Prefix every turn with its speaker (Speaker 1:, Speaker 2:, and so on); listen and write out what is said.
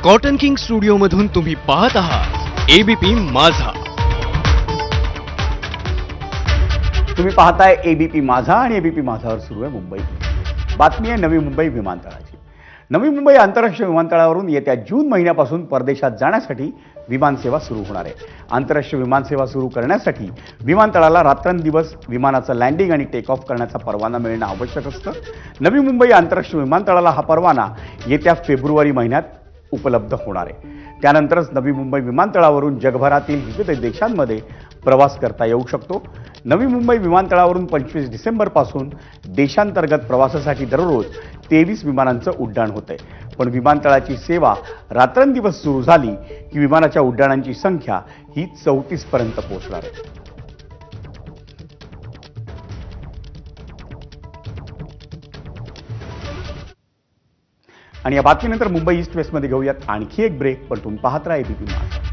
Speaker 1: Cotton king studio मधून तुम्ही पाहत आहात एबीपी माझा.
Speaker 2: तुम्ही पाहताय एबीपी माझा आणि एबीपी माझावर सुरू आहे मुंबई. बातमी आहे नवी मुंबई विमानतळाची. नवी मुंबई आंतरराष्ट्रीय विमानतळावरून येत्या जून महिन्यापासून परदेशात जाण्यासाठी विमानसेवा सुरू होणार आहे. आंतरराष्ट्रीय विमानसेवा सुरू करण्यासाठी विमानतळाला रात्रंदिवस विमानाचं लँडिंग आणि टेक ऑफ करण्याचा परवाना मिळणं आवश्यक असतं. नवी मुंबई आंतरराष्ट्रीय विमानतळाला हा परवाना येत्या फेब्रुवारी महिन्यात उपलब्ध होणार आहे. त्यानंतरच नवी मुंबई विमानतळावरून जगभरातील विविध देशांमध्ये प्रवास करता येऊ शकतो. नवी मुंबई विमानतळावरून 25 डिसेंबरपासून देशांतर्गत प्रवासासाठी दररोज 23 विमानांचं उड्डाण होतंय. पण विमानतळाची सेवा रात्रंदिवस सुरू झाली की विमानाच्या उड्डाणांची संख्या ही 34 पर्यंत पोहोचणार आहे. आणि या बातमीनंतर मुंबई ईस्ट वेस्टमध्ये घेऊयात आणखी एक ब्रेक. पण तुम्ही पाहत राहा एबीपी माझा.